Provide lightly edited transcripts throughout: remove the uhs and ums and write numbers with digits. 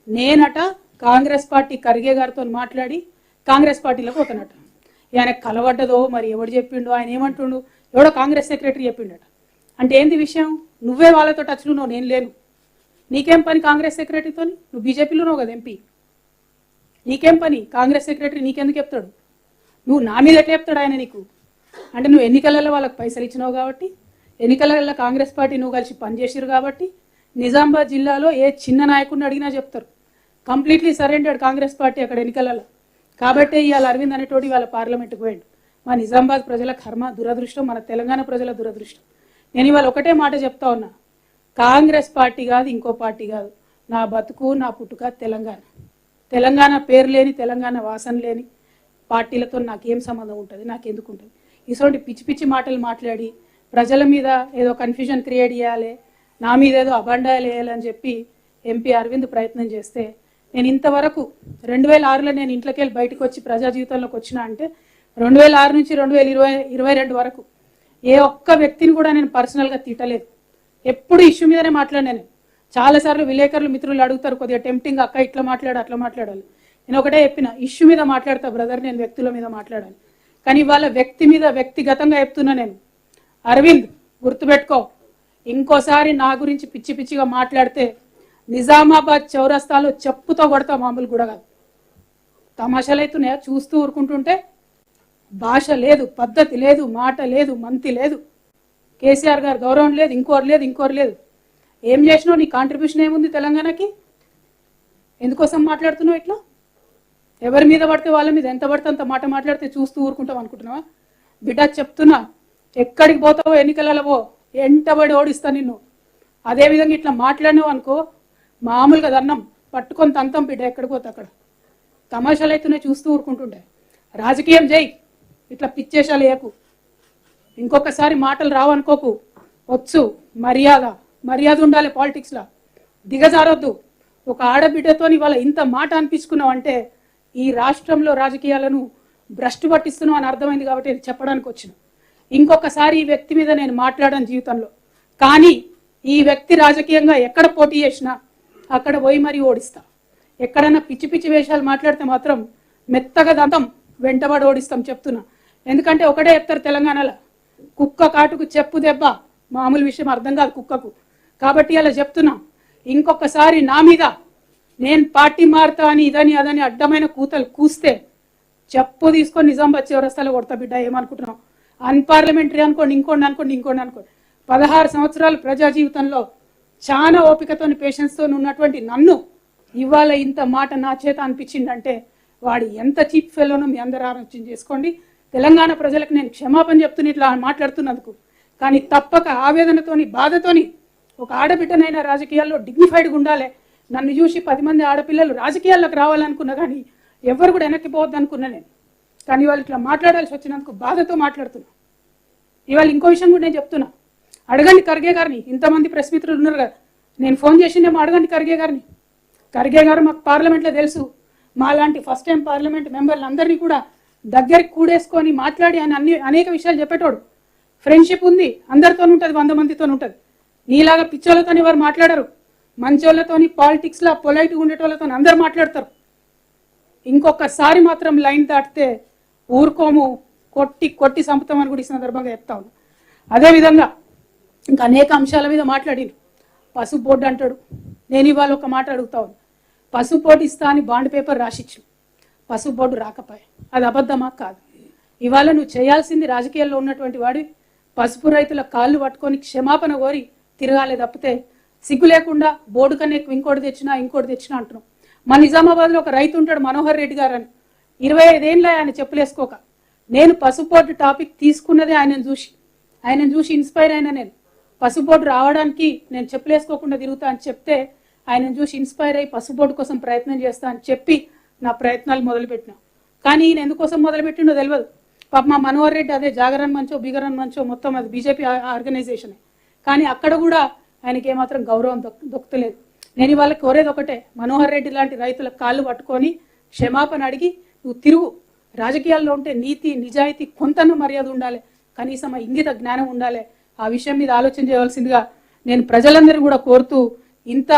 నేనట Congress party Kharge గారితో మాట్లాడి కాంగ్రెస్ పార్టీలోకి పోతానట. ఆయన కలవడ్డదో మరి ఎవడు చెప్పిండో, ఆయన ఏమంటుండు, ఎవడో కాంగ్రెస్ సెక్రటరీ చెప్పిండట. అంటే ఏంది విషయం? నువ్వే వాళ్ళతో టచ్లో ఉన్నావు, నేను లేను. నీకేం పని కాంగ్రెస్ సెక్రటరీతో? నువ్వు బీజేపీలో ఉన్నావు కదా ఎంపీ, నీకేం పని? కాంగ్రెస్ సెక్రటరీ నీకెందుకు చెప్తాడు? నువ్వు నా మీద ఎట్లా చెప్తాడు ఆయన నీకు? అంటే నువ్వు ఎన్నికలలో వాళ్ళకి పైసలు ఇచ్చినావు కాబట్టి, ఎన్నికలలో కాంగ్రెస్ పార్టీ నువ్వు కలిసి పనిచేసారు కాబట్టి, నిజామాబాద్ జిల్లాలో ఏ చిన్న నాయకుడిని అడిగినా చెప్తారు కంప్లీట్లీ సరెండర్డ్ కాంగ్రెస్ పార్టీ అక్కడ ఎన్నికలలో. కాబట్టి ఇవాళ అరవింద్ అనేటోటి వాళ్ళ పార్లమెంట్కి పోయాడు. మా నిజామాబాద్ ప్రజల కర్మ, దురదృష్టం, మన తెలంగాణ ప్రజల దురదృష్టం. నేను ఇవాళ ఒకటే మాట చెప్తా ఉన్నా, కాంగ్రెస్ పార్టీ కాదు, ఇంకో పార్టీ కాదు, నా బతుకు నా పుట్టుక తెలంగాణ. తెలంగాణ పేరు లేని, తెలంగాణ వాసన లేని పార్టీలతో నాకేం సంబంధం ఉంటుంది? నాకెందుకు ఉంటుంది? ఇటువంటి పిచ్చి పిచ్చి మాటలు మాట్లాడి ప్రజల మీద ఏదో కన్ఫ్యూజన్ క్రియేట్ చేయాలి, నా మీద ఏదో అబండాలు వేయాలని చెప్పి ఎంపీ అరవింద్ ప్రయత్నం చేస్తే, నేను ఇంతవరకు 2006లో నేను ఇంట్లోకి వెళ్ళి బయటకు వచ్చి ప్రజా జీవితంలోకి వచ్చిన అంటే 2006 నుంచి 2022 వరకు ఏ ఒక్క వ్యక్తిని కూడా నేను పర్సనల్గా తిట్టలేదు. ఎప్పుడు ఇష్యూ మీదనే మాట్లాడినా. నేను చాలాసార్లు విలేకరులు మిత్రులు అడుగుతారు, కొద్దిగా టెంప్టింగ్, అక్క ఇట్లా మాట్లాడు అట్లా మాట్లాడాలి. నేను ఒకటే చెప్పిన, ఇష్యూ మీద మాట్లాడతా బ్రదర్, నేను వ్యక్తుల మీద మాట్లాడాలి. కానీ ఇవాళ వ్యక్తి మీద వ్యక్తిగతంగా చెప్తున్నా. నేను అరవింద్ గుర్తుపెట్టుకో, ఇంకోసారి నా గురించి పిచ్చి పిచ్చిగా మాట్లాడితే నిజామాబాద్ చౌరస్తాలో చెప్పుతో కొడతా, మామూలు కూడా కాదు. తమాషాలు అవుతున్నాయా చూస్తూ ఊరుకుంటుంటే? భాష లేదు, పద్ధతి లేదు, మాట లేదు, మంతి లేదు, కేసీఆర్ గారు గౌరవం లేదు, ఇంకోరు లేదు, ఇంకోరు లేదు. ఏం చేసినావు? నీ కాంట్రిబ్యూషన్ ఏముంది తెలంగాణకి? ఎందుకోసం మాట్లాడుతున్నావు ఇట్లా? ఎవరి మీద పడితే వాళ్ళ మీద ఎంత పడితే అంత మాట మాట్లాడితే చూస్తూ ఊరుకుంటావు అనుకుంటున్నావా? బిడ్డ చెప్తున్నా, ఎక్కడికి పోతావో ఎన్నికలలో పో, ఎంటబడి ఓడిస్తా నిన్ను. అదేవిధంగా ఇట్లా మాట్లాడినావు అనుకో, మామూలుగా దన్నం పట్టుకొని తంతం బిడ్డ, ఎక్కడికి పోతే అక్కడ. తమాషాలు అవుతున్నాయి చూస్తూ ఊరుకుంటుండే. రాజకీయం చేయి, ఇట్లా పిచ్చేషాలు వేయకు. ఇంకొకసారి మాటలు రావనుకోకు. వచ్చు, మర్యాద ఉండాలి పాలిటిక్స్లో, దిగజారొద్దు. ఒక ఆడబిడ్డతో ఇవాళ ఇంత మాట అనిపించుకున్నావు అంటే ఈ రాష్ట్రంలో రాజకీయాలను భ్రష్టు పట్టిస్తున్నావు అని అర్థమైంది. కాబట్టి ఇది చెప్పడానికి వచ్చిన. ఇంకొకసారి ఈ వ్యక్తి మీద నేను మాట్లాడను జీవితంలో. కానీ ఈ వ్యక్తి రాజకీయంగా ఎక్కడ పోటీ చేసినా అక్కడ పోయి మరీ ఓడిస్తా. ఎక్కడైనా పిచ్చి పిచ్చి వేషాలు మాట్లాడితే మాత్రం మెత్తగా దంతం వెంటబడి ఓడిస్తాం చెప్తున్నా. ఎందుకంటే ఒకటే చెప్తారు తెలంగాణలో, కుక్క కాటుకు చెప్పు దెబ్బ మామూలు విషయం అర్థం కాదు కుక్కకు. కాబట్టి అలా చెప్తున్నా, ఇంకొకసారి నా మీద నేను పార్టీ మారుతా అని ఇదని అదని అడ్డమైన కూతలు కూస్తే చెప్పు తీసుకొని నిజామాబాద్ చౌరస్తాలో కొడతా బిడ్డ. ఏమనుకుంటున్నావు? అన్పార్లమెంటరీ అనుకోండి, ఇంకోండి అనుకోండి, 16 సంవత్సరాలు ప్రజా జీవితంలో చాలా ఓపికతో పేషెన్స్తో ఉన్నటువంటి నన్ను ఇవాళ ఇంత మాట నా చేత అనిపించిందంటే వాడు ఎంత చీప్ ఫెలోనో మీ అందరూ ఆలోచన చేసుకోండి. తెలంగాణ ప్రజలకు నేను క్షమాపణ చెప్తున్నా ఇట్లా మాట్లాడుతున్నందుకు. కానీ తప్పక ఆవేదనతోని, బాధతోని, ఒక ఆడబిడ్డనైనా రాజకీయాల్లో డిగ్నిఫైడ్గా ఉండాలి. నన్ను చూసి 10 మంది ఆడపిల్లలు రాజకీయాల్లోకి రావాలనుకున్నా, కానీ ఎవరు కూడా వెనక్కిపోవద్దు అనుకున్నా నేను. కానీ వాళ్ళు ఇట్లా మాట్లాడాల్సి వచ్చినందుకు బాధతో మాట్లాడుతున్నా. ఇవాళ ఇంకో విషయం కూడా నేను చెప్తున్నా, అడగండి ఖర్గే గారిని. ఇంతమంది ప్రెస్ మిత్రులు ఉన్నారు కదా, నేను ఫోన్ చేసిందేమో అడగండి ఖర్గే గారిని. ఖర్గే గారు మాకు పార్లమెంట్లో తెలుసు, మాలాంటి ఫస్ట్ టైం పార్లమెంట్ మెంబర్లు అందరినీ కూడా దగ్గరికి కూడేసుకొని మాట్లాడి ఆయన అనేక విషయాలు చెప్పేటోడు. ఫ్రెండ్షిప్ ఉంది, అందరితో ఉంటుంది, 100 మందితో ఉంటుంది. నీలాగా పిచ్చోళ్ళతో ఎవరు మాట్లాడరు. మంచోళ్ళతోని, పాలిటిక్స్లో పొలైట్గా ఉండేటోళ్ళతో అందరు మాట్లాడతారు. ఇంకొకసారి మాత్రం లైన్ దాటితే ఊరుకోము, కొట్టి సంపుతామని కూడా ఈ సందర్భంగా చెప్తా ఉన్నాను. అదేవిధంగా ఇంకా అనేక అంశాల మీద మాట్లాడిను. పసుపు బోర్డు అంటాడు. నేను ఇవాళ ఒక మాట అడుగుతా ఉన్నాను, పసుపు బోర్డు ఇస్తా అని బాండ్ పేపర్ రాసిచ్చు, పసుపు బోర్డు రాకపోయా, అది అబద్ధమా కాదు? ఇవాళ నువ్వు చేయాల్సింది, రాజకీయాల్లో ఉన్నటువంటి వాడి పసుపు రైతుల కాళ్ళు పట్టుకొని క్షమాపణ కోరి తిరగాలి తప్పితే సిగ్గు లేకుండా బోర్డు కన్నా ఎక్కువ ఇంకోటి తెచ్చినా అంటున్నాం. మా నిజామాబాద్లో ఒక రైతు ఉంటాడు, మనోహర్ రెడ్డి గారు అని. 25 ఏళ్ళ ఆయన చెప్పులేసుకోక. నేను పసుపు బోర్డు టాపిక్ తీసుకున్నదే ఆయనను చూసి ఇన్స్పైర్ అయినా. నేను పసుపు బోర్డు రావడానికి నేను చెప్పులేసుకోకుండా తిరుగుతా అని చెప్తే ఆయనను చూసి ఇన్స్పైర్ అయ్యి పసుపు బోర్డు కోసం ప్రయత్నం చేస్తా అని చెప్పి నా ప్రయత్నాలు మొదలుపెట్టినా. కానీ ఈయన ఎందుకోసం మొదలుపెట్టిండో తెలియదు. పాప మా మనోహర్ రెడ్డి అదే జాగరణ మంచో బిగరణ మంచో మొత్తం అది బీజేపీ ఆర్గనైజేషనే. కానీ అక్కడ కూడా ఆయనకి ఏమాత్రం గౌరవం దొక్కలేదు. నేను ఇవాళ కోరేది ఒకటే, మనోహర్ రెడ్డి లాంటి రైతుల కాళ్ళు పట్టుకొని క్షమాపణ అడిగి నువ్వు తిరుగు. రాజకీయాల్లో ఉంటే నీతి, నిజాయితీ, కొంతను మర్యాద ఉండాలి, కనీసం ఇంగిత జ్ఞానం ఉండాలి. ఆ విషయం మీద ఆలోచన చేయవలసిందిగా నేను ప్రజలందరూ కూడా కోరుతూ, ఇంత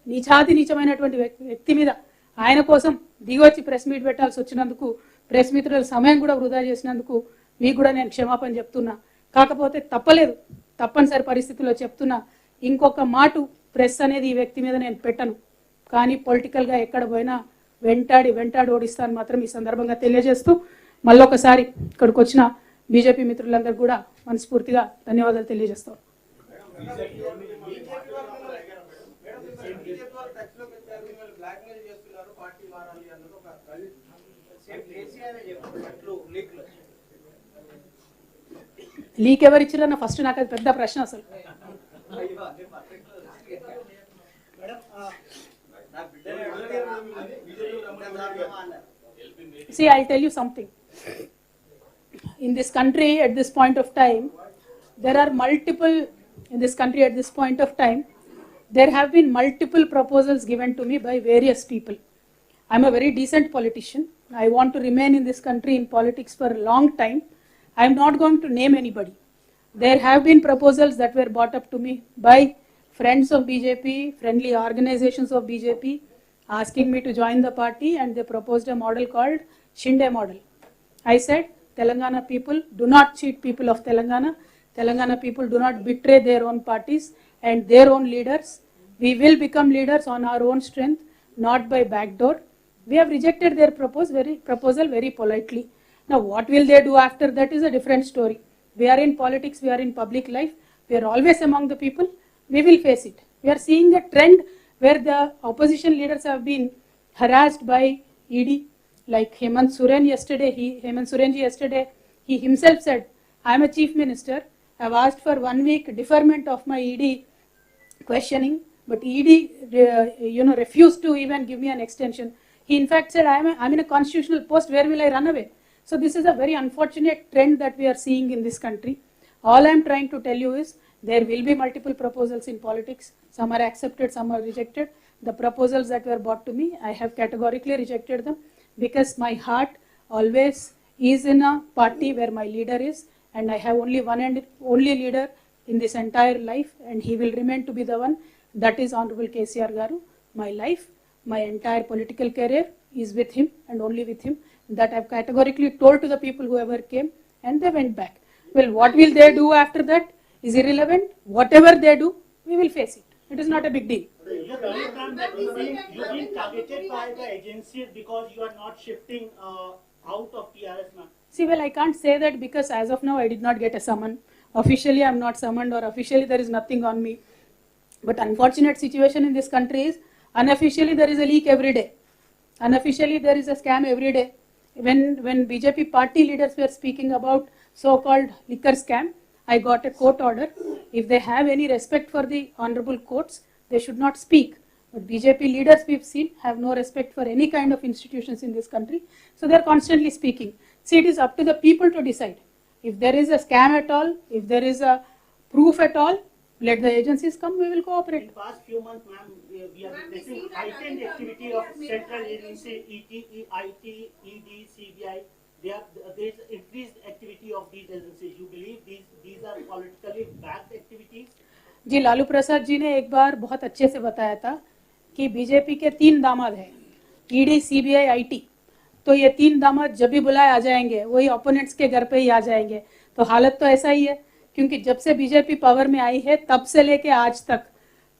నీచాతి నీచమైనటువంటి వ్యక్తి మీద ఆయన కోసం దిగొచ్చి ప్రెస్ మీట్ పెట్టాల్సి వచ్చినందుకు, ప్రెస్ మిత్రుల సమయం కూడా వృధా చేసినందుకు మీకు కూడా నేను క్షమాపణ చెప్తున్నా. కాకపోతే తప్పలేదు, తప్పనిసరి పరిస్థితుల్లో చెప్తున్నా, ఇంకొక మాట ప్రెస్ అనేది ఈ వ్యక్తి మీద నేను పెట్టను. కానీ పొలిటికల్గా ఎక్కడ పోయినా వెంటాడి ఓడిస్తాను మాత్రం ఈ సందర్భంగా తెలియజేస్తూ, మళ్ళొకసారి ఇక్కడికి వచ్చిన బీజేపీ మిత్రులందరూ కూడా మనస్ఫూర్తిగా ధన్యవాదాలు తెలియజేస్తాం. లీక్ ఎవరు ఇచ్చారన్న ఫస్ట్ నాకు అది పెద్ద ప్రశ్న అసలు. See, I'll tell you something. In this country at this point of time, there are multiple, in this country at this point of time, there have been multiple proposals given to me by various people. I'm a very decent politician. I want to remain in this country in politics for a long time. I'm not going to name anybody. There have been proposals that were brought up to me by friends of BJP, friendly organizations of BJP, asking me to join the party, and they proposed a model called Shinde model. I said, Telangana people do not cheat people of Telangana. Telangana people do not betray their own parties and their own leaders. We will become leaders on our own strength, not by backdoor. We have rejected their proposal very politely. Now, what will they do after that is a different story. We are in politics, we are in public life, we are always among the people, we will face it. We are seeing a trend where the opposition leaders have been harassed by ED, like Hemant Soren yesterday. He himself said, I am a chief minister, I have asked for 1 week deferment of my ED questioning, but ED refused to even give me an extension. He in fact said, I am in a constitutional post, where will I run away? So this is a very unfortunate trend that we are seeing in this country. All I am trying to tell you is, there will be multiple proposals in politics. Some are accepted, some are rejected. The proposals that were brought to me, I have categorically rejected them, because my heart always is in a party where my leader is, and I have only one and only leader in this entire life, and he will remain to be the one. That is Honorable KCR Garu. My life, my entire political career is with him and only with him. That I have categorically told to the people whoever came, and they went back. Well, what will they do after that is irrelevant. Whatever they do, we will face it. It is not a big deal. You've been targeted by the agencies because you are not shifting out of TRS, ma'am. See, well, I can't say that, because as of now, I did not get a summon. Officially, I am not summoned, or officially there is nothing on me. But unfortunate situation in this country is, unofficially there is a leak every day. Unofficially there is a scam every day. When BJP party leaders were speaking about so-called liquor scam, I got a court order. If they have any respect for the honorable courts, they should not speak. But BJP leaders we've seen have no respect for any kind of institutions in this country. So they're constantly speaking. See, it is up to the people to decide. If there is a scam at all, if there is a proof at all, let the agencies come, we will cooperate. In the past few months, ma'am, we are witnessing heightened activity of central agencies, IT, ED, CBI. There is increased activity of these agencies. You believe these are politically backed activities? जी, लालू प्रसाद जी ने एक बार बहुत अच्छे से बताया था कि BJP के 3 दामाद हैं, ईडी, सीबीआई, आईटी. तो ये 3 दामाद जब भी बुलाए आ जाएंगे, वही ओपोनेंट्स के घर पे ही आ जाएंगे. तो हालत तो ऐसा ही है, क्योंकि जब से बीजेपी पावर में आई है, तब से लेके आज तक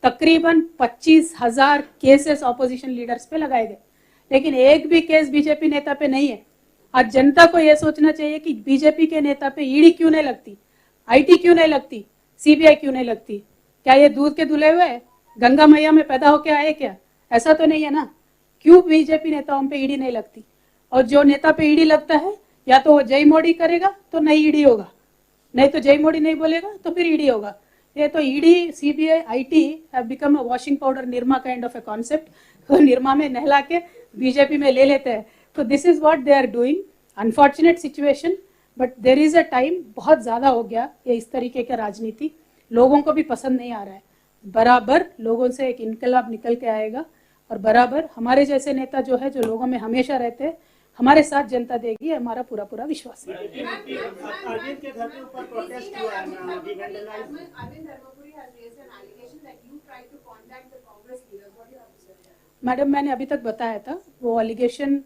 तकरीबन 25,000 केसेस ऑपोजिशन लीडर्स पे लगाए गए, लेकिन एक भी केस बीजेपी नेता पे नहीं है. आज जनता को यह सोचना चाहिए कि बीजेपी के नेता पे ईडी क्यों नहीं लगती, आईटी क्यों नहीं लगती, सीबीआई क्यों नहीं लगती. क्या ये दूध के धुले हुए है, गंगा मैया में पैदा होके आए क्या? ऐसा तो नहीं है ना. क्यों बीजेपी नेताओं पे ईडी नहीं लगती? और जो नेता पे ईडी लगता है, या तो वो जय मोदी करेगा तो नहीं ईडी होगा, नहीं तो जय मोदी नहीं बोलेगा तो फिर ईडी होगा. ये तो ED, CBI, IT have become a washing powder Nirma kind of a concept. तो निरमा में नहला के बीजेपी में ले लेते हैं. तो this is what they are doing. Unfortunate situation, but there is a time. बहुत ज्यादा हो गया ये इस तरीके का राजनीति, लोगों को भी पसंद नहीं आ रहा है. बराबर लोगों से एक इनकलाब निकल के आएगा, और बराबर हमारे जैसे नेता जो है, जो लोगों में हमेशा रहते हैं, हमारे साथ जनता देगी, हमारा पूरा पूरा विश्वास है. मैडम मैंने अभी तक बताया था, वो एलिगेशन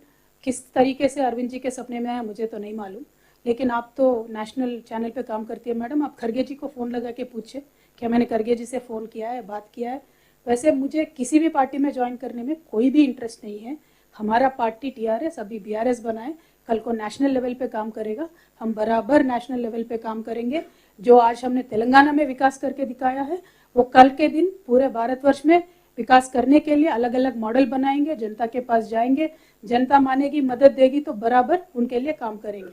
किस तरीके से अरविंद जी के सपने में आया मुझे तो नहीं मालूम, लेकिन आप तो नेशनल चैनल पे काम करती है मैडम, आप खरगे जी को फ़ोन लगा के पूछे क्या मैंने खरगे जी से फ़ोन किया है, बात किया है। वैसे मुझे किसी भी पार्टी में ज्वाइन करने में कोई भी इंटरेस्ट नहीं है। हमारा पार्टी टीआरएस अभी बीआरएस बनाए, कल को नेशनल लेवल पे काम करेगा, हम बराबर नेशनल लेवल पे काम करेंगे। जो आज हमने तेलंगाना में विकास करके दिखाया है, वो कल के दिन पूरे भारतवर्ष में विकास करने के लिए अलग अलग मॉडल बनाएंगे, जनता के पास जाएंगे, जनता मानेगी, मदद देगी तो बराबर उनके लिए काम करेंगे।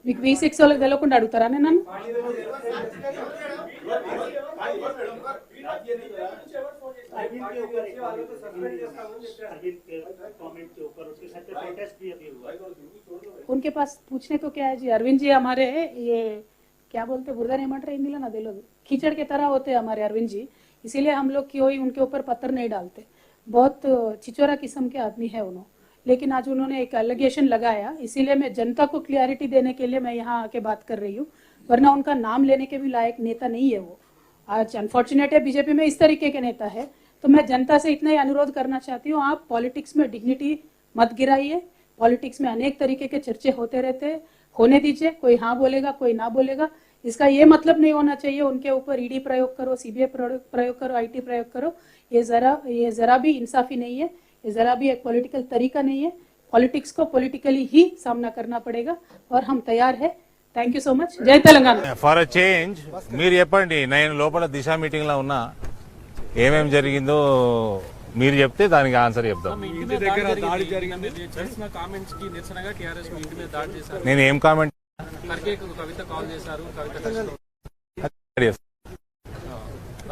మీకు V6 వాళ్ళకి తెలియకుండా అడుగుతారా నన్ను? उनके पास पूछने को क्या है जी, अरविंद जी हमारे ये क्या बोलते बुर्दा नहीं मट रहे हिंदी ना दिलो कीचड़ के तरह होते हैं हमारे अरविंद जी, इसीलिए हम लोग कोई उनके ऊपर पत्थर नहीं डालते। बहुत चिचोरा किस्म के आदमी है उन्होंने, लेकिन आज उन्होंने एक एलिगेशन लगाया, इसीलिए मैं जनता को क्लियरिटी देने के लिए मैं यहाँ आके बात कर रही हूँ, वरना उनका नाम लेने के भी लायक नेता नहीं है वो। आज अनफॉर्चुनेट है बीजेपी में इस तरीके के नेता है, तो मैं जनता से इतना ही अनुरोध करना चाहती हूँ, आप पॉलिटिक्स में डिग्निटी मत गिराइए। पॉलिटिक्स में अनेक तरीके के चर्चे होते रहते हैं, होने दीजिए, कोई हाँ बोलेगा कोई ना बोलेगा, इसका ये मतलब नहीं होना चाहिए उनके ऊपर ईडी प्रयोग करो, सीबीआई प्रयोग करो, आईटी प्रयोग करो, ये जरा भी इंसाफी नहीं है, ये जरा भी एक पॉलिटिकल तरीका नहीं है। पॉलिटिक्स को पॉलिटिकली ही सामना करना पड़ेगा और हम तैयार है। థ్యాంక్ యూ సో మచ్, జై తెలంగాణ। ఫర్ అ చేంజ్ మీరు చెప్పండి, నేను లోపల దిశ మీటింగ్ లో ఉన్నా, ఏమేం జరిగిందో మీరు చెప్తే దానికి ఆన్సర్ చెప్తాం। నేను ఏం కామెంట్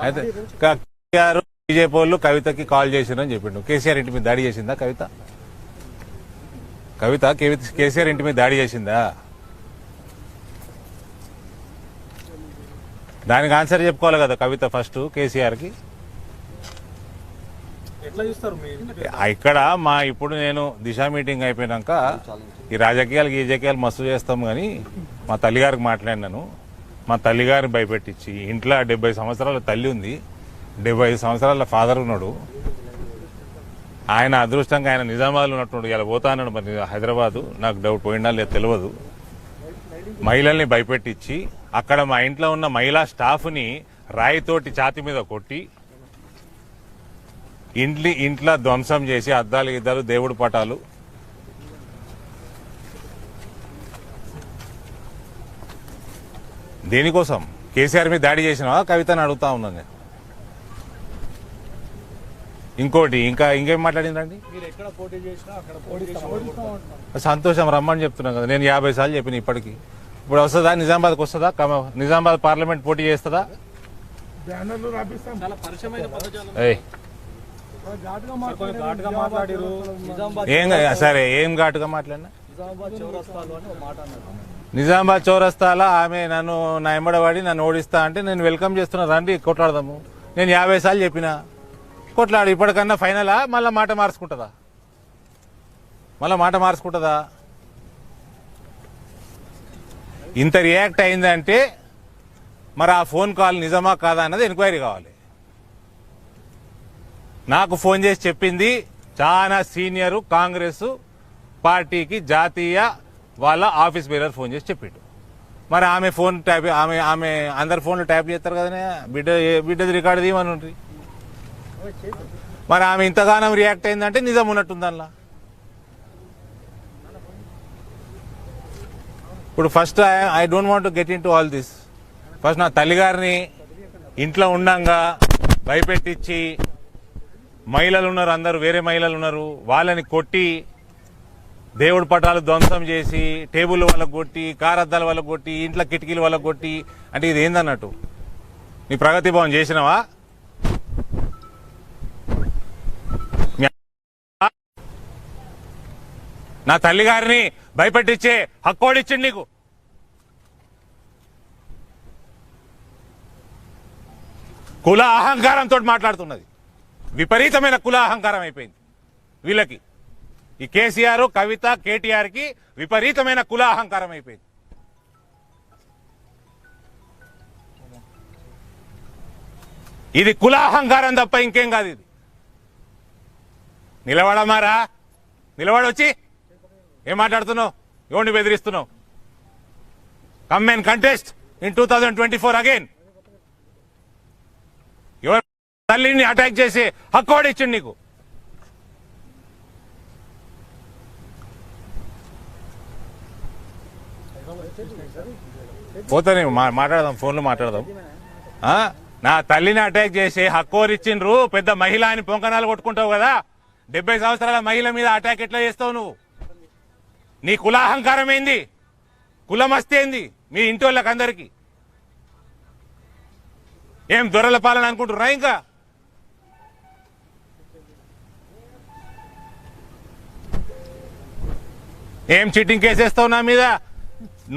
అయితే కేసీఆర్ బీజేపీ వాళ్ళు కవితకి కాల్ చేసిరని చెప్పిండు। కేసీఆర్ ఇంటి మీద దాడి చేసిందా కవిత? కేసీఆర్ ఇంటి మీద దాడి చేసిందా? దానికి ఆన్సర్ చెప్పుకోవాలి కదా కవిత ఫస్ట్ కేసీఆర్ కి। ఇక్కడ మా ఇప్పుడు నేను దిశ మీటింగ్ అయిపోయినాక ఈ రాజకీయాలు మస్తు చేస్తాం కానీ మా తల్లిగారికి మాట్లాడినాను, మా తల్లిగారిని భయపెట్టించి, ఇంట్లో 70 సంవత్సరాల తల్లి ఉంది, 75 సంవత్సరాల ఫాదర్ ఉన్నాడు, ఆయన అదృష్టంగా ఆయన నిజామాబాద్లో ఉన్నట్టు ఇలా పోతా అన్నాడు, మరి హైదరాబాదు నాకు డౌట్ పోయినా లేదు తెలియదు, మహిళల్ని భయపెట్టించి అక్కడ మా ఇంట్లో ఉన్న మహిళా స్టాఫ్ని రాయితోటి ఛాతి మీద కొట్టి ఇంట్లో ధ్వంసం చేసి అద్దాలు గిద్దాలు దేవుడి పటాలు దేనికోసం? కేసీఆర్ మీద దాడి చేసినావా కవితని అడుగుతా ఉన్నాను నేను। ఇంకోటి ఇంకేం మాట్లాడిందండి? సంతోషం, రమ్మని చెప్తున్నాను కదా, నేను 50 సార్లు చెప్పిన ఇప్పటికి। ఇప్పుడు వస్తుందా నిజామాబాద్కి వస్తుందా? నిజామాబాద్ పార్లమెంట్ పోటీ చేస్తుందా? ఏం సరే, ఏం ఘాటుగా మాట్లాడినా? నిజామాబాద్ చౌరస్తాలో ఆమె నన్ను నా ఎంబడవాడి నన్ను ఓడిస్తా అంటే నేను వెల్కమ్ చేస్తున్నా, రండి కొట్లాడదాము। నేను 50 సార్లు చెప్పినా కొట్లాడు, ఇప్పటికన్నా ఫైనలా? మళ్ళీ మాట మార్చుకుంటుందా? ఇంత రియాక్ట్ అయిందంటే మరి ఆ ఫోన్ కాల్ నిజమా కాదా అన్నది ఎంక్వైరీ కావాలి। నాకు ఫోన్ చేసి చెప్పింది చాలా సీనియర్ కాంగ్రెస్ పార్టీకి జాతీయ వాళ్ళ ఆఫీస్ బేరర్ ఫోన్ చేసి చెప్పిండు। మరి ఆమె ఫోన్ ట్యాప్ ఆమె అందరి ఫోన్లు ట్యాప్ చేస్తారు కదా, బిడ్డది రికార్డు తీయమని ఉంటుంది। మరి ఆమె ఇంతగానం రియాక్ట్ అయిందంటే నిజం ఉన్నట్టుంది అందులో। ఇప్పుడు first I don't want to get in to all this. First నా తల్లిగారిని ఇంట్లో ఉండంగా భయపెట్టించి, మహిళలు ఉన్నారు, అందరూ వేరే మహిళలు ఉన్నారు, వాళ్ళని కొట్టి, దేవుడి పటాలు ధ్వంసం చేసి, టేబుల్ వాళ్ళకు కొట్టి, కారద్దాల వాళ్ళకు కొట్టి, ఇంట్లో కిటికీలు వాళ్ళకు కొట్టి, అంటే ఇది ఏందన్నట్టు? నీ ప్రగతి భవన్ చేసినావా? నా తల్లిగారిని భయపెట్టించే హక్కోడిచ్చింది నీకు। కుల అహంకారంతో మాట్లాడుతున్నది, విపరీతమైన కుల అహంకారం అయిపోయింది వీళ్ళకి। ఈ కేసీఆర్, కవిత, కేటీఆర్ కి విపరీతమైన కుల అహంకారం అయిపోయింది। ఇది కులాహంకారం తప్ప ఇంకేం కాదు. ఇది నిలబడమారా, నిలబడొచ్చి ఏం మాట్లాడుతున్నావు? ఎవరిని బెదిరిస్తున్నావు? Come and contest in 2024 again. ఎవరు తల్లిని అటాక్ చేసి హక్కు ఇచ్చిండు నీకు? పోతానే మాట్లాడదాం, ఫోన్లో మాట్లాడదాం. నా తల్లిని అటాక్ చేసి హక్కోరిచ్చిండ్రు, పెద్ద మహిళ అని పొంకనాలు కొట్టుకుంటావు కదా. 70 సంవత్సరాల మహిళ మీద అటాక్ ఎట్లా చేస్తావు నువ్వు? నీ కులాహంకారం ఏంది? కులమస్తే ఏంది మీ ఇంటి వాళ్ళకి అందరికీ? ఏం దొరల పాలన అనుకుంటున్నా? ఇంకా ఏం చీటింగ్ కేసేస్తావు నా మీద?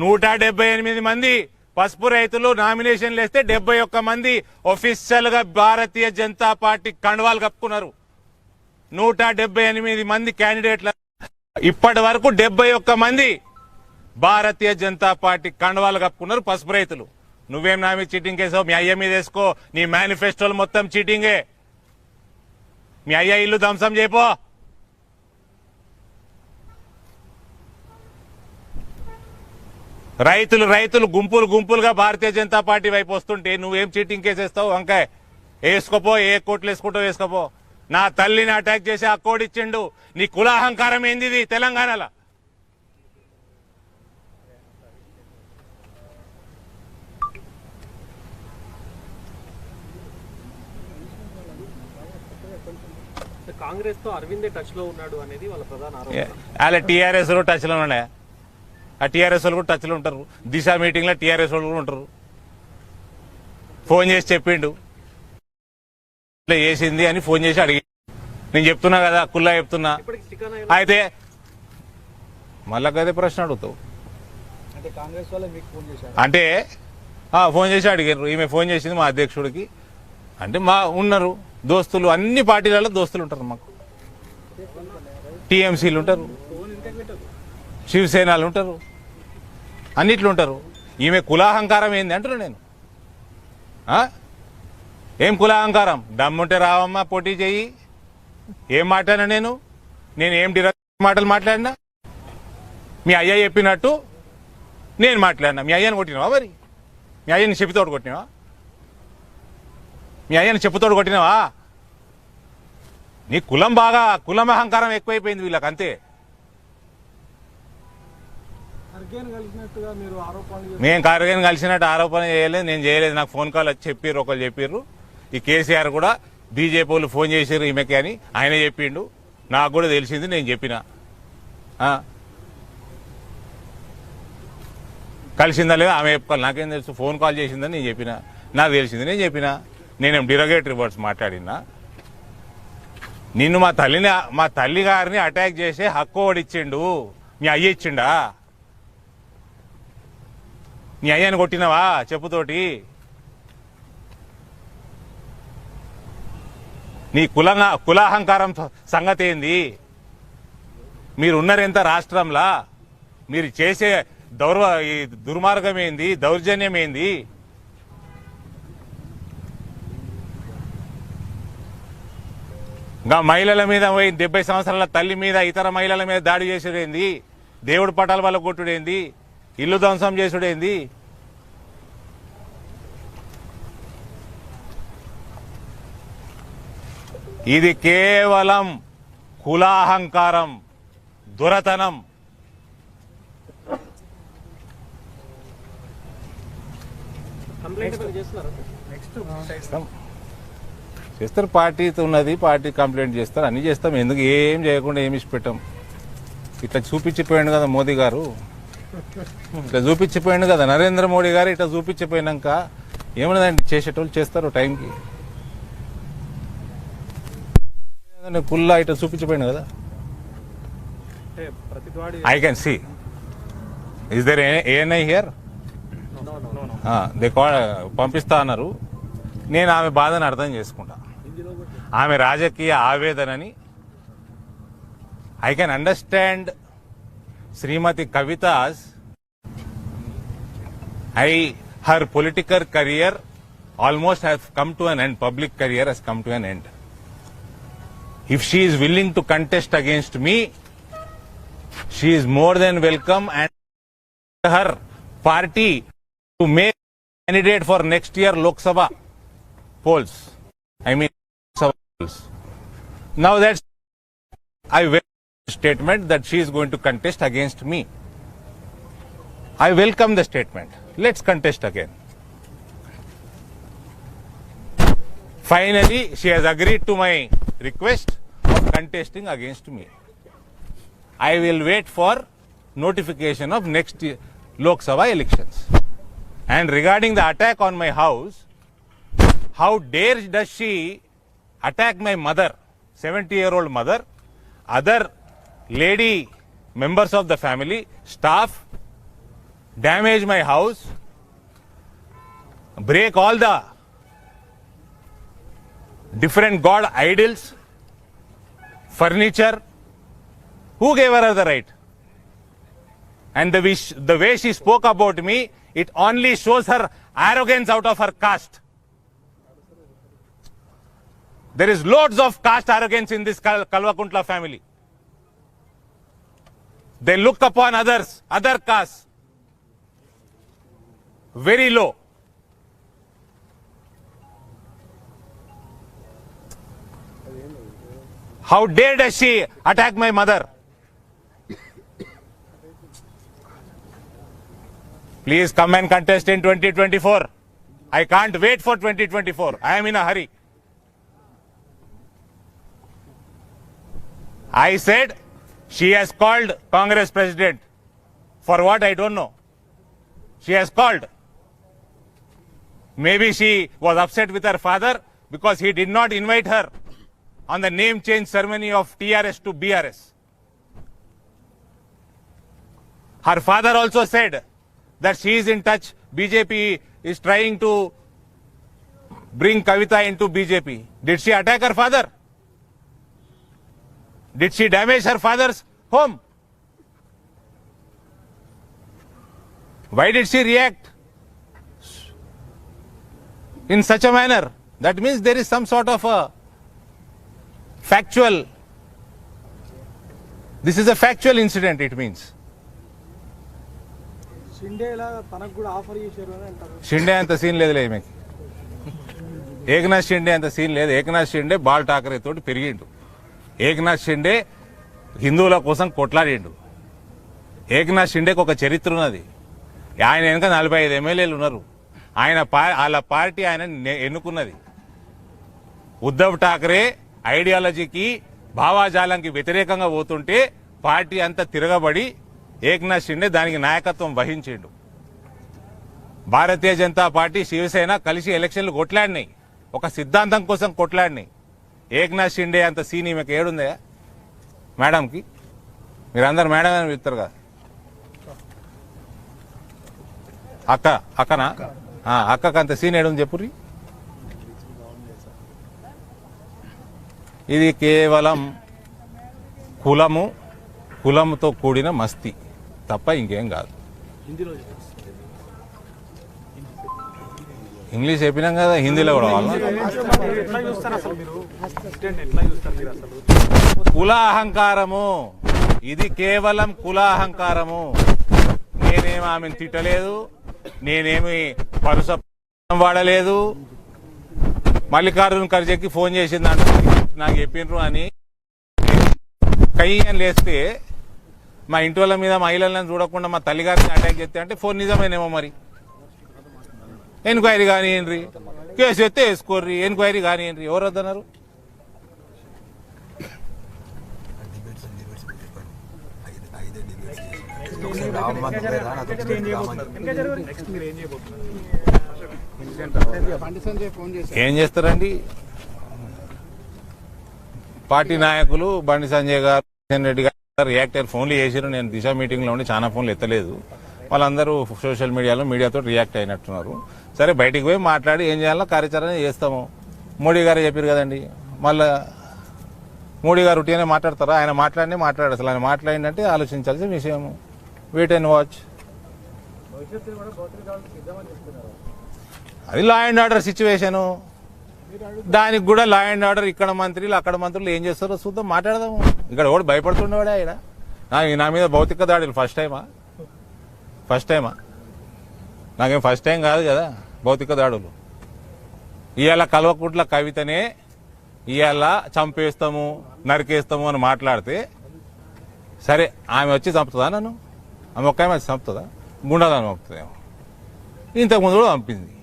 178 మంది పసుపు రైతులు నామినేషన్లు వేస్తే 71 మంది ఒఫీషియల్ గా భారతీయ జనతా పార్టీ కండువాలు కప్పుకున్నారు. 178 మంది క్యాండిడేట్ల ఇప్పటి వరకు 71 మంది భారతీయ జనతా పార్టీ కండువాలు కప్పుకున్నారు పసుపు రైతులు. నువ్వేం నా మీద చీటింగ్ వేసావు? మీ అయ్య మీద వేసుకో. నీ మేనిఫెస్టోలు మొత్తం చీటింగే. మీ అయ్య ఇల్లు ధ్వంసం చేయపో. రైతులు గుంపులుగా భారతీయ జనతా పార్టీ వైపు వస్తుంటే నువ్వేం చీటింగ్ కేసేస్తావు? వంకాయ వేసుకోపో, ఏ కోట్లు వేసుకుంటావు వేసుకోపో. నా తల్లిని అటాక్ చేసి ఆ కోడ్ ఇచ్చిండు. నీ కులాహంకారం ఏంది ఇది తెలంగాణలో? కాంగ్రెస్ తో అరవిందే టచ్ లో ఉన్నాడు అనేది వాళ్ళ ప్రధాన ఆరోపణ. అలా టీఆర్ఎస్ లో టచ్ లో ఉన్నాయా? ఆ టీఆర్ఎస్ వాళ్ళు కూడా టచ్ లో ఉంటారు. దిశ మీటింగ్ లో టీఆర్ఎస్ వాళ్ళు కూడా ఉంటారు. ఫోన్ చేసి చెప్పిండు, ఇట్లా చేసింది అని ఫోన్ చేసి అడిగి. నేను చెప్తున్నా కదా, కుల్లా చెప్తున్నా. ఇప్పటికి శ్రీకాంత్ అయితే మళ్ళా అదే ప్రశ్న అడుగుతావు అంటే కాంగ్రెస్ వాళ్ళే మీకు ఫోన్ చేశారు? అంటే ఫోన్ చేసి అడిగారు. ఈమె ఫోన్ చేసింది మా అధ్యక్షుడికి. అంటే మా ఉన్నారు దోస్తులు, అన్ని పార్టీలలో దోస్తులు ఉంటారు మాకు. టీఎంసీలు ఉంటారు, శివసేనలు ఉంటారు, అన్నిట్లు ఉంటారు. ఈమె కులాహంకారం ఏంది అంటున్నా నేను. ఏం కులాహంకారం? దమ్ముంటే రావమ్మా పోటీ చెయ్యి. ఏం మాట్లాడినా నేను ఏం డిరెక్ట్ మాటలు మాట్లాడినా? మీ అయ్య చెప్పినట్టు నేను మాట్లాడినా. మీ అయ్యని కొట్టినావా? మరి మీ అయ్యని చెప్పుతోడు కొట్టినావా? మీ అయ్యని చెప్పుతోడు కొట్టినావా? నీ కులం బాగా కులం అహంకారం ఎక్కువైపోయింది వీళ్ళకి, అంతే. మేము ఖర్గేని కలిసినట్టు ఆరోపణ చేయలేదు, నేను చేయలేదు. నాకు ఫోన్ కాల్ వచ్చి చెప్పారు, ఒకళ్ళు చెప్పారు. ఈ కేసీఆర్ కూడా బీజేపీ వాళ్ళు ఫోన్ చేశారు ఈమెకి అని ఆయన చెప్పిండు. నాకు కూడా తెలిసింది, నేను చెప్పిన. కలిసిందా లేదా ఆమె చెప్పుకోవాలి, నాకేం తెలుసు. ఫోన్ కాల్ చేసిందని నేను చెప్పిన, నాకు తెలిసింది నేను చెప్పిన. నేనేం డిరోగేటరీ వర్డ్స్ మాట్లాడినా? నిన్ను మా తల్లి గారిని అటాక్ చేసే హక్కు ఓడిచ్చిండు. మీ అయ్య ఇచ్చిండా? నీ అయ్యని కొట్టినవా చెప్పుతోటి? నీ కులాహంకారం సంగతి ఏంది? మీరున్నారెంత రాష్ట్రంలా? మీరు చేసే ఈ దుర్మార్గం ఏంది? దౌర్జన్యం ఏంది? ఇంకా మహిళల మీద 70 సంవత్సరాల తల్లి మీద ఇతర మహిళల మీద దాడి చేసుడేంది? దేవుడి పటాల వల్ల కొట్టుడేంది? ఇల్లు ధ్వంసం చేసుడేంది? ఇది కేవలం కులాహంకారం, దురతనం. కంప్లైంట్ చేస్తున్నారు. చేస్తారు, పార్టీతో ఉన్నది, పార్టీ కంప్లైంట్ చేస్తారు, అన్ని చేస్తాం. ఎందుకు ఏం చేయకుండా ఏమి ఇష్టపెట్టాం? ఇట్లా చూపించిపోయాడు కదా మోదీ గారు, ఇట్లా చూపించిపోయాడు కదా నరేంద్ర మోడీ గారు. ఇట్లా చూపించిపోయినాక ఏమన్నదండి, చేసేటోళ్ళు చేస్తారు టైంకి. పుల్లా ఇట్లా చూపించిపోయాడు కదా. I can see. Is there ANI here? They పంపిస్తా అన్నారు. నేను ఆమె బాధను అర్థం చేసుకుంటా, ఆమె రాజకీయ ఆవేదనని. I can understand Shrimati Kavitha's her political career almost has come to an end. Public career has come to an end. If she is willing to contest against me, she is more than welcome, and her party to make candidate for next year Lok Sabha polls. I mean, Lok Sabha polls. Now that's I welcome the statement that she is going to contest against me. I welcome the statement. Let's contest again. Finally, she has agreed to my request of contesting against me. I will wait for notification of next year Lok Sabha elections. And regarding the attack on my house, how dare does she attack my mother, 70-year-old mother, other lady members of the family, staff, damage my house, break all the different god idols, furniture. Who gave her the right? And the way she spoke about me, it only shows her arrogance out of her caste. There is loads of caste arrogance in this Kalvakuntla family. They look upon others, other castes, very low. How dare does she attack my mother? Please come and contest in 2024. I can't wait for 2024. I am in a hurry. I said she has called Congress president. For what, I don't know. She has called. Maybe she was upset with her father because he did not invite her on the name change ceremony of TRS to BRS. Her father also said that she is in touch. BJP is trying to bring Kavita into BJP. Did she attack her father? Did she damage her father's home? Why did she react in such a manner? That means there is some sort of a factual, this is a factual incident, it means. షిండేలా తనకు కూడా offer చేశారు అని అంటారు. షిండే అంత scene లేదులే ఈమెకి. ఏకనాథ్ షిండే అంత scene లేదు. ఏకనాథ్ షిండే బాల్ ఠాకరే తోటి పెరిగిండు. ఏకనాథ్ షిండే హిందువుల కోసం కొట్లాడిండు. ఏకనాథ్ షిండేకి ఒక చరిత్ర ఉన్నది. ఆయన వెనుక 45 ఎమ్మెల్యేలు ఉన్నారు. వాళ్ళ పార్టీ ఆయన ఎన్నుకున్నది. ఉద్ధవ్ ఠాకరే ఐడియాలజీకి భావాజాలానికి వ్యతిరేకంగా పోతుంటే పార్టీ అంతా తిరగబడి ఏకనాథ్ షిండే దానికి నాయకత్వం వహించిండు. భారతీయ జనతా పార్టీ శివసేన కలిసి ఎలక్షన్లు కొట్లాడినాయి. ఒక సిద్ధాంతం కోసం కొట్లాడినాయి. ఏకనాథ్ షిండే అంత సీన్ ఈమెకి ఏడుందా మేడంకి? మీరందరు మేడం అని పిలుస్తారు కదా. అక్కనా? అక్కకు అంత సీన్ ఏడుంది చెప్పుర్రి. ఇది కేవలం కులముతో కూడిన మస్తి తప్ప ఇంకేం కాదు. ఇంగ్లీష్ చెప్పినాం కదా, హిందీలో కూడా కుల అహంకారము. ఇది కేవలం కుల అహంకారము. నేనేమి ఆమెను తిట్టలేదు, నేనేమి పరుస వాడలేదు. మల్లికార్జున ఖర్గేకి ఫోన్ చేసిందంట నాకు చెప్పిండ్రు అని కయ్యని లేస్తే మా ఇంటి వాళ్ళ మీద మహిళలను చూడకుండా మా తల్లిగారిని అటాక్ చేస్తే అంటే ఫోన్ నిజమేనేమో. మరి ఎంక్వైరీ కానివ్వండి, కేసు ఎత్తే వేసుకోర్రి, ఎంక్వైరీ కానివ్వండి. ఎవరు వద్దన్నారు? ఏం చేస్తారండి పార్టీ నాయకులు? బండి సంజయ్ గారు, కిషన్ రెడ్డి గారు రియాక్టర్ ఫోన్లు చేసారు. నేను దిశ మీటింగ్ లో ఉండి చాలా ఫోన్లు ఎత్తలేదు. వాళ్ళందరూ సోషల్ మీడియాతో రియాక్ట్ అయినట్టున్నారు. సరే బయటికి పోయి మాట్లాడి ఏం చేయాలో కార్యాచరణ చేస్తాము. మోడీ గారే చెప్పారు కదండి. మళ్ళా మోడీ గారు ఉట్టిగానే మాట్లాడతారా? ఆయన మాట్లాడు. అసలు ఆయన మాట్లాడిందంటే ఆలోచించాల్సిన విషయము. Wait and watch. అది లా అండ్ ఆర్డర్ సిచ్యువేషను. దానికి కూడా లా అండ్ ఆర్డర్ ఇక్కడ మంత్రులు అక్కడ మంత్రులు ఏం చేస్తారో చూద్దాం, మాట్లాడదాము. ఇక్కడ ఒకటి భయపడుతుండేవాడే ఆయన. నా మీద భౌతిక దాడులు ఫస్ట్ టైమా నాకేం ఫస్ట్ టైం కాదు కదా భౌతిక దాడులు. ఇవాళ కల్వకుంట్ల కవితనే ఇవాళ చంపేస్తాము నరికేస్తాము అని మాట్లాడితే సరే ఆమె వచ్చి చంపుతుందా నన్ను? ఆమె ఒక్క ఆమె వచ్చి చంపుతుందా? గుండాలని చంపుతుందేమో. ఇంతకుముందు కూడా చంపింది.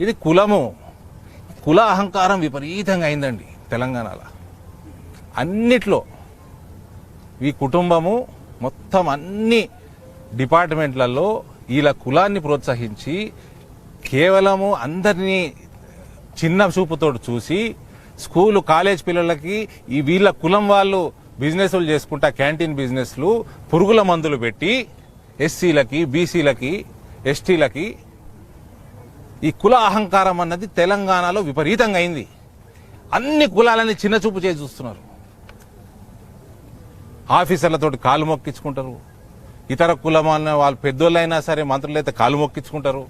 ఇది కుల అహంకారం విపరీతంగా అయిందండి తెలంగాణలో. అన్నిట్లో ఈ కుటుంబము మొత్తం అన్ని డిపార్ట్మెంట్లలో వీళ్ళ కులాన్ని ప్రోత్సహించి కేవలము అందరినీ చిన్న చూపుతో చూసి స్కూలు కాలేజ్ పిల్లలకి ఈ వీళ్ళ కులం వాళ్ళు బిజినెస్లు చేసుకుంటా క్యాంటీన్ బిజినెస్లు పురుగుల మందులు పెట్టి ఎస్సీలకి బీసీలకి ఎస్టీలకి ఈ కుల అహంకారం అన్నది తెలంగాణలో విపరీతంగా అయింది. అన్ని కులాలని చిన్న చూపు చేసి చూస్తున్నారు. ఆఫీసర్లతోటి కాలు మొక్కించుకుంటారు. ఇతర కులం అన్న వాళ్ళు పెద్దోళ్ళైనా సరే మంత్రులైతే కాలు మొక్కించుకుంటారు.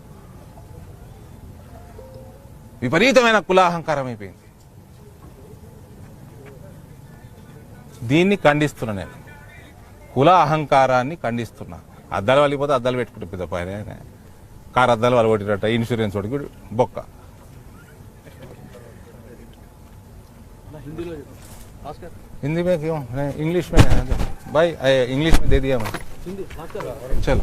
విపరీతమైన కుల అహంకారం అయిపోయింది. దీన్ని ఖండిస్తున్నా నేను. కుల అహంకారాన్ని ఖండిస్తున్నా. అద్దాలు వాళ్ళిపోతే అద్దాలు పెట్టుకుంటే పెద్ద పైన కారు అద్దాలు వాళ్ళు కొట్టినట్ట ఇన్సూరెన్స్ వాడికి బొక్క. हिंदी में क्यों इंग्लिश में है भाई इंग्लिश में दे दिया मैं चलो